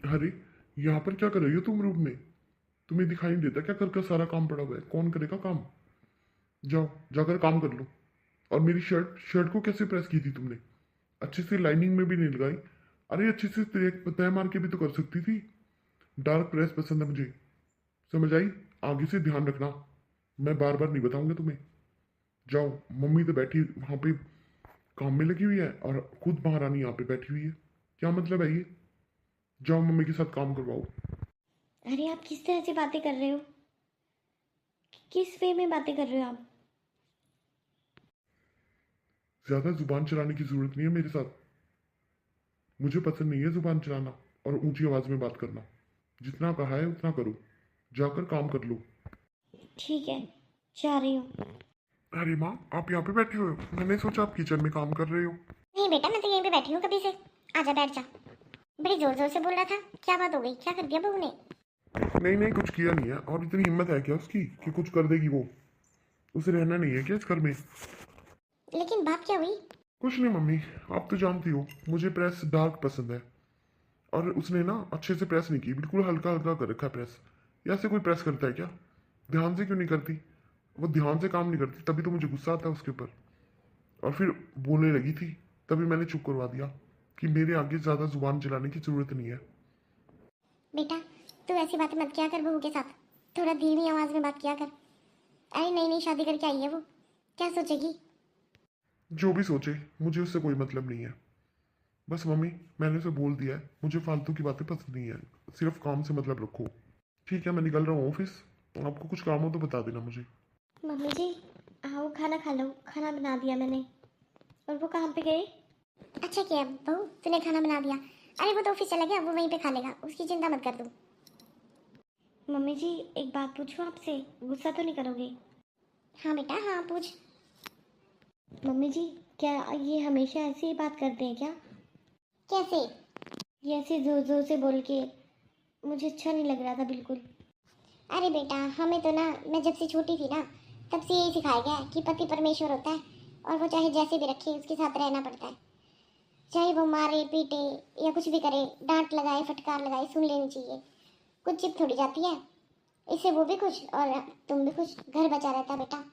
अरे, यहाँ पर क्या कर रही हो तुम रूम में? तुम्हें दिखाई नहीं देता क्या घर का सारा काम पड़ा हुआ है? कौन करेगा काम? जाओ, जाकर काम कर लो। और मेरी शर्ट शर्ट को कैसे प्रेस की थी तुमने? अच्छे से लाइनिंग में भी नहीं लगाई। अरे अच्छे से तय मार के भी तो कर सकती थी। डार्क प्रेस पसंद है मुझे। समझ आई? आगे से ध्यान रखना। मैं बार बार नहीं बताऊंगा तुम्हें। जाओ, मम्मी तो बैठी वहां पे काम में लगी हुई है और खुद महारानी यहाँ पे बैठी हुई है। क्या मतलब है ये? जाओ मम्मी के साथ काम करवाओ। अरे आप किस तरह से बातें कर रहे हो? किस वे में बातें कर रहे हो आप? ज्यादा जुबान चलाने की जरूरत नहीं है मेरे साथ। मुझे पसंद नहीं है जुबान चलाना और ऊंची आवाज में बात करना। जितना कहा है उतना करो। जाकर काम कर लो। ठीक है, जा रही हूँ। अरे माँ, आप यहाँ पे बैठे हुए हो? मैंने सोचा आप किचन में काम कर रहे हो। नहीं बेटा, मैं तो यहीं पे बैठी हूँ कभी से। आजा बैठ जा। बड़ी जोर जोर से बोल रहा था, क्या बात हो गई? क्या कर दिया बहू ने? नहीं नहीं, कुछ किया नहीं है। और इतनी हिम्मत है क्या उसकी कि कुछ कर देगी वो? उसे रहना नहीं है क्या इस घर में? लेकिन बात क्या हुई? कुछ नहीं मम्मी। आप तो जानती हो मुझे प्रेस डार्क पसंद है। और उसने ना अच्छे से प्रेस नहीं की, बिल्कुल हल्का हल्का कर रखा है प्रेस। या ऐसे कोई प्रेस करता है क्या? ध्यान से क्यों नहीं करती? वो ध्यान से काम नहीं करती, तभी तो मुझे गुस्सा आता है उसके ऊपर। और फिर बोलने लगी थी, तभी मैंने चुप करवा दिया कि मेरे आगे ज़्यादा जुबान चलाने की ज़रूरत नहीं है। बेटा, तू ऐसी बातें मत किया कर बहू के साथ। थोड़ा धीमी आवाज में बात किया कर। अरे नई नई शादी करके आई है वो, क्या सोचेगी? जो भी सोचे, मुझे उससे कोई मतलब नहीं है। बस मम्मी, मैंने उसे बोल दिया है मुझे फालतू की बातें पसंद नहीं है। सिर्फ काम से मतलब रखो। ठीक है, मैं निकल रहा हूँ ऑफिस। आपको कुछ काम हो तो बता देना मुझे। मम्मी जी, आओ खाना खा लो। खाना बना दिया मैंने। और वो कहाँ पे गए? अच्छा किया बहू, तूने खाना बना दिया। अरे वो तो ऑफिस चला गया, वो वहीं पे खा लेगा, उसकी चिंता मत कर तू। मम्मी जी, एक बात पूछूं आपसे? गुस्सा तो नहीं करोगे? हाँ बेटा हाँ, पूछ। मम्मी जी, क्या ये हमेशा ऐसे ही बात करते हैं क्या? कैसे? ये ऐसे जोर जोर से बोल के मुझे अच्छा नहीं लग रहा था बिल्कुल। अरे बेटा, हमें तो ना, मैं जब से छोटी थी ना, तब से यही सिखाया गया है कि पति परमेश्वर होता है। और वो चाहे जैसे भी रखे, उसके साथ रहना पड़ता है। चाहे वो मारे पीटे या कुछ भी करे, डांट लगाए फटकार लगाए, सुन लेनी चाहिए। कुछ चिप थोड़ी जाती है। इससे वो भी खुश और तुम भी खुश, घर बचा रहता है बेटा।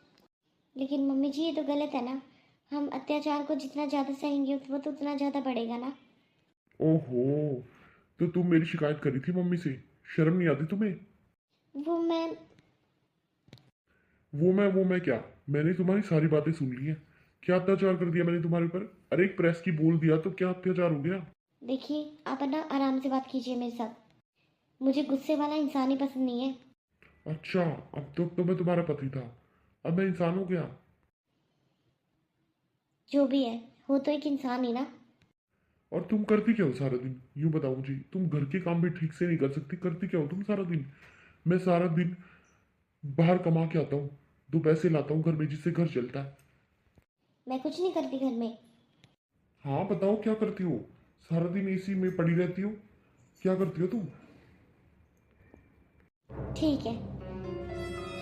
लेकिन मम्मी जी, ये तो गलत है ना। हम अत्याचार को जितना ज़्यादा सहेंगे वो तो उतना ज़्यादा बढ़ेगा ना। ओहो, तो तुम मेरी शिकायत करी थी मम्मी से? शर्म नहीं आती तुम्हें? वो मैं वो मैं क्या? मैंने तुम्हारी सारी बातें सुन ली हैं। क्या अत्याचार कर दिया मैंने तुम्हारे ऊपर? अरे एक प्रेस की बोल दिया तो क्या अत्याचार हो गया? देखिए, आप है ना आराम से बात कीजिए मेरे साथ। मुझे गुस्से वाला इंसान ही पसंद नहीं है। अच्छा, अब तो मैं तुम्हारा पति था। अब मैं इंसान हो गया? जो भी है, हो तो एक इंसान ही ना। और तुम करती क्या हो सारा दिन? यूं बताओ मुझे, तुम घर के काम भी ठीक से नहीं कर सकती। करती क्या हो तुम सारा दिन? मैं सारा दिन बाहर कमा के आता हूँ, दो पैसे लाता हूँ घर में, जिससे घर चलता है। मैं कुछ नहीं करती घर में। हाँ बताओ, क्या करती हो? सारा दिन एसी में पड़ी रहती हो। क्या करती हो तुम? ठीक है,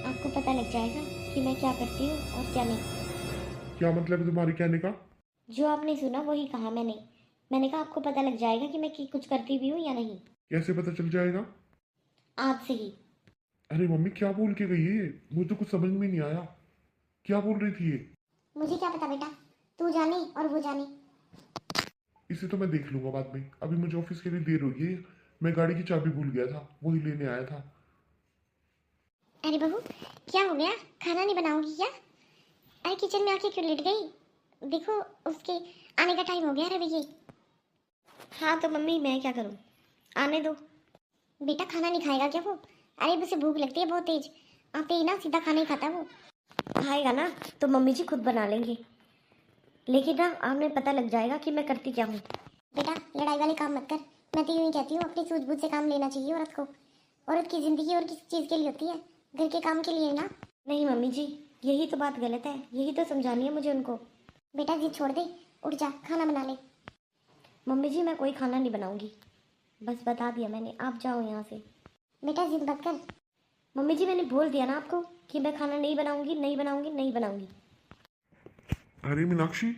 आपको पता लग जाएगा कि मैं क्या करती हूँ और क्या नहीं। क्या मतलब है तुम्हारे कहने का? जो आपने सुना वही कहा मैंने। मैंने कहा आपको पता लग जाएगा कि मैं कुछ करती भी हूँ या नहीं। कैसे पता चल जाएगा? आज से ही। अरे मम्मी, क्या बोल के गई है ये? मुझे तो कुछ समझ में नहीं आया। क्या बोल रही थी ये? मुझे क्या पता बेटा, तू जाने और वो जाने। इसे तो मैं देख लूंगा बाद में। अभी मुझे ऑफिस के लिए देर हो गई है। मैं गाड़ी की चाबी भूल गया था, वही लेने आया था। अरे बहू, क्या हो गया? खाना नहीं बनाओगी क्या? अरे किचन में आके क्यों लेट गई? देखो, उसके आने का टाइम हो गया रवि जी। हाँ तो मम्मी, मैं क्या करूँ? आने दो। बेटा खाना नहीं खाएगा क्या वो? अरे उसे भूख लगती है बहुत तेज। आते ही ना सीधा खाना ही खाता है वो। खाएगा ना तो मम्मी जी खुद बना लेंगे। लेकिन ना आपने पता लग जाएगा कि मैं करती क्या हूँ। बेटा लड़ाई वाले काम मत कर। मैं तो यूं ही कहती हूँ, अपनी सूझबूझ से काम लेना चाहिए औरत को। औरत की जिंदगी और किस चीज़ के लिए होती है? घर के काम के लिए ना। नहीं मम्मी जी, यही तो बात गलत है। यही तो समझानी है मुझे उनको। बेटा जिद छोड़ दे, उठ जा खाना बना ले। मम्मी जी, मैं कोई खाना नहीं बनाऊंगी। बस बता दिया मैंने, आप जाओ यहाँ से। बेटा जिद मत कर। मम्मी जी, मैंने बोल दिया ना आपको कि मैं खाना नहीं बनाऊंगी, नहीं बनाऊंगी, नहीं बनाऊंगी। अरे मीनाक्षी,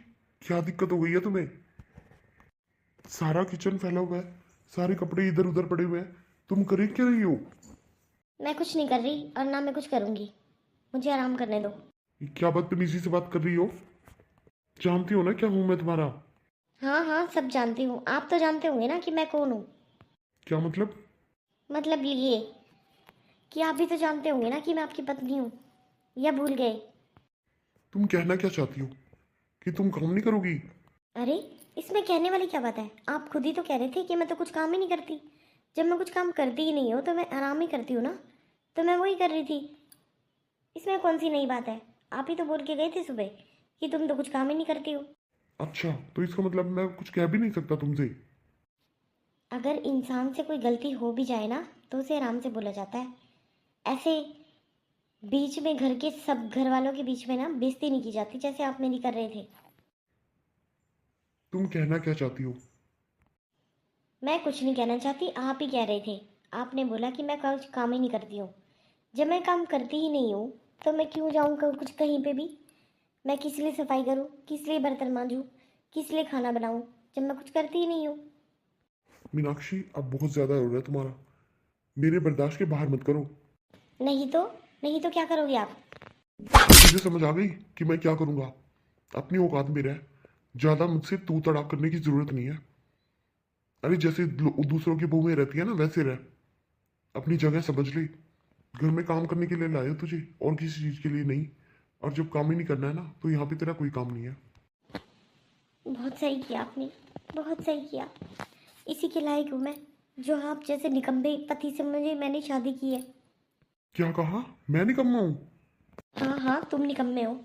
क्या दिक्कत हो गई है तुम्हें? सारा किचन फैला हुआ है। सारे कपड़े इधर उधर पड़े हुए हैं, तुम करे क्या रही हो? मैं कुछ नहीं कर रही और ना मैं कुछ करूँगी। मुझे आराम करने दो। ये क्या बदतमीजी से बात कर रही हो? जानती हो ना क्या हूं मैं तुम्हारा? हाँ हाँ, सब जानती हूँ। आप तो जानते होंगे ना कि मैं कौन हूँ। क्या मतलब? मतलब ये कि आप भी तो जानते होंगे ना कि मैं आपकी पत्नी हूँ, या भूल गए? तुम कहना क्या चाहती हो? कि तुम काम नहीं करोगी? अरे, इसमें कहने वाली क्या बात है? आप खुद ही तो कह रहे थे कि मैं तो कुछ काम ही नहीं करती। जब मैं कुछ काम करती ही नहीं हूँ तो मैं आराम ही करती हूँ ना। तो मैं वही कर रही थी। इसमें कौन सी नई बात है? आप ही तो बोल के गए थे सुबह कि तुम तो कुछ काम ही नहीं करती हो। अच्छा, तो इसका मतलब मैं कुछ कह भी नहीं सकता तुमसे? अगर इंसान से कोई गलती हो भी जाए ना तो उसे आराम से बोला जाता है। ऐसे बीच में घर के सब घर वालों के बीच में ना बेइज्जती नहीं की जाती जैसे आप मेरी कर रहे थे। तुम कहना क्या चाहती हो? मैं कुछ नहीं कहना चाहती, आप ही कह रहे थे। आपने बोला कि मैं कुछ काम ही नहीं करती हूँ। जब मैं काम करती ही नहीं हूँ तो मैं क्यों जाऊँ कुछ कहीं पे भी? मैं किस लिए सफाई करूँ, किस लिए बर्तन मांजूँ, किस लिए खाना बनाऊँ, जब मैं कुछ करती ही नहीं हूँ? मीनाक्षी, अब बहुत ज्यादा हो रहा है तुम्हारा। मेरे बर्दाश्त के बाहर मत करो। नहीं तो क्या करोगे आप? तुझे समझ आ गई कि मैं क्या करूंगा? अपनी औकात में रह। ज्यादा मुझसे तू तड़ाक करने की जरूरत नहीं है। अरे जैसे दूसरों की बहू में रहती है ना, वैसे रह। अपनी जगह समझ ले। घर में काम करने के लिए लाए हो तुझे, और किसी चीज के लिए नहीं। और जब काम ही नहीं करना है ना, तो यहाँ पे तेरा कोई काम नहीं है। बहुत सही किया आपने, बहुत सही किया। इसी के लायक हूँ मैं, जो आप जैसे निकम्मे पति से मैंने शादी की है। क्या कहा? मैं निकम्मा हूँ? हाँ हाँ, तुम निकम्मे हो।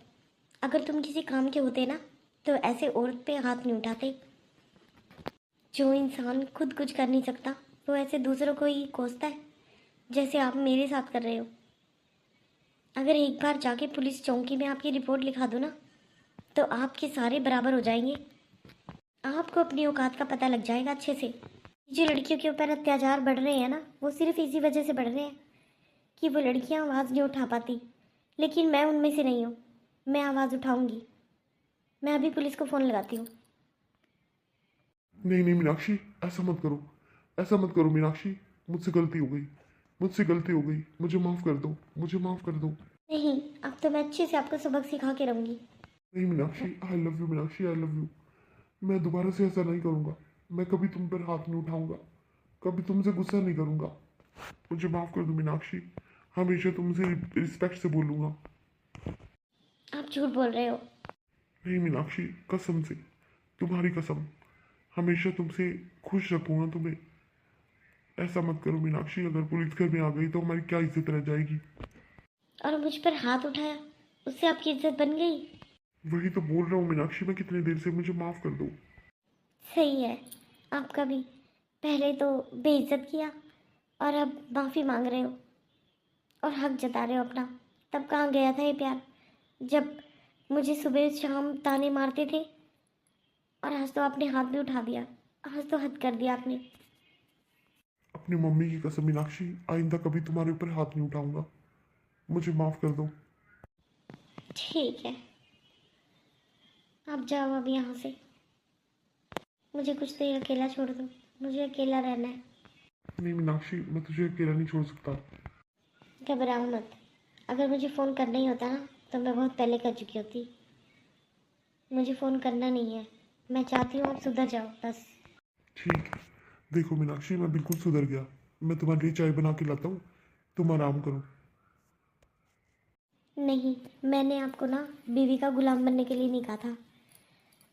अगर तुम किसी काम के होते ना तो ऐसे औरत पे हाथ नहीं उठाते। जो इंसान खुद कुछ कर नहीं सकता वो ऐसे दूसरों को ही कोसता है, जैसे आप मेरे साथ कर रहे हो। अगर एक बार जाके पुलिस चौकी में आपकी रिपोर्ट लिखा दो ना तो आपके सारे बराबर हो जाएंगे। आपको अपनी औकात का पता लग जाएगा अच्छे से। जो लड़कियों के ऊपर अत्याचार बढ़ रहे हैं ना, वो सिर्फ इसी वजह से बढ़ रहे हैं कि वो लड़कियां आवाज़ नहीं उठा पाती। लेकिन मैं उनमें से नहीं हूँ। मैं आवाज़ उठाऊंगी। मैं अभी पुलिस को फ़ोन लगाती हूँ। नहीं नहीं मीनाक्षी, ऐसा मत करो। ऐसा मत करो मीनाक्षी। मुझसे गलती हो गई। मुझसे गलती हो गई, मुझे माफ कर दो। मुझे माफ कर दो। नहीं, अब तो मैं अच्छे से आपको सबक सिखा के रहूँगी। नहीं Meenakshi, I love you Meenakshi, I love you. मैं दोबारा से ऐसा नहीं करूँगा। मैं कभी तुम पर हाथ नहीं उठाऊंगा। कभी तुमसे गुस्सा नहीं करूँगा। मुझे माफ कर दो मीनाक्षी। हमेशा तुमसे रिस्पेक्ट से बोलूँगा। आप झूठ बोल रहे हो। नहीं मीनाक्षी, कसम से। तुम्हारी कसम। हमेशा तुमसे खुश रखूंगा तुम्हें। ऐसा मत करो मीनाक्षी। अगर पुलिस घर में आ गई तो हमारी क्या इज्जत रह जाएगी? और मुझ पर हाथ उठाया, उससे आपकी इज्जत बन गई। वही तो बोल रहा हूँ मीनाक्षी, मैं कितनी देर से। मुझे माफ कर दो। सही है, आपका भी। पहले तो बेइज्जत किया और अब माफ़ी मांग रहे हो और हक जता रहे हो अपना। तब कहाँ गया था ये प्यार, जब मुझे सुबह शाम ताने मारते थे? और आज तो आपने हाथ भी उठा दिया। आज तो हद कर दिया आपने। अपनी मम्मी की कसम मीनाक्षी, आइंदा कभी तुम्हारे ऊपर हाथ नहीं उठाऊंगा। मुझे माफ कर दो। ठीक है, आप जाओ अब यहाँ से। मुझे कुछ देर अकेला छोड़ दो। मुझे अकेला रहना है। नहीं मीनाक्षी, मैं तुझे अकेला नहीं छोड़ सकता। घबराओ मत। अगर मुझे फ़ोन करना ही होता ना तो मैं बहुत पहले कर चुकी होती। मुझे फ़ोन करना नहीं है। मैं चाहती हूँ आप सुधर जाओ बस। ठीक है। देखो मीनाक्षी, मैं बिल्कुल सुधर गया। मैं तुम्हारे लिए चाय बना के लाता हूँ। तुम आराम करो। नहीं, मैंने आपको ना बीवी का गुलाम बनने के लिए नहीं कहा था।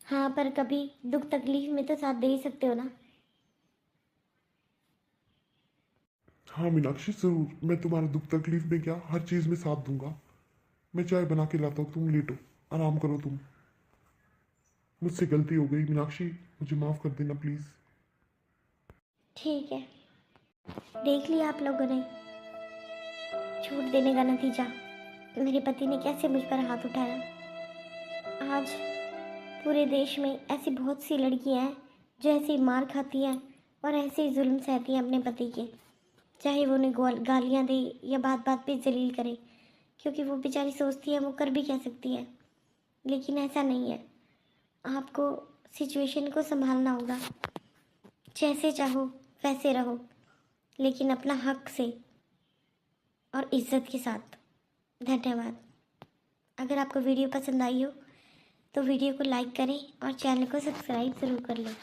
हाँ, पर कभी दुख तकलीफ में तो साथ दे ही सकते हो ना। हाँ मीनाक्षी, जरूर। मैं तुम्हारा दुख तकलीफ में क्या, हर चीज में साथ दूंगा। मैं चाय बना के लाता हूँ, तुम लेटो। आराम करो तुम। मुझसे गलती हो गई मीनाक्षी। मुझे माफ कर देना प्लीज। ठीक है, देख लिया आप लोगों ने छूट देने का नतीजा। मेरे पति ने कैसे मुझ पर हाथ उठाया। आज पूरे देश में ऐसी बहुत सी लड़कियां हैं जो ऐसी मार खाती हैं और ऐसे ही जुल्म सहती हैं अपने पति के, चाहे वो उन्हें गालियाँ दे या बात बात पे जलील करे, क्योंकि वो बेचारी सोचती है वो कर भी कह सकती है। लेकिन ऐसा नहीं है। आपको सिचुएशन को संभालना होगा। जैसे चाहो वैसे रहो, लेकिन अपना हक से और इज्जत के साथ। धन्यवाद। अगर आपको वीडियो पसंद आई हो तो वीडियो को लाइक करें और चैनल को सब्सक्राइब ज़रूर कर लें।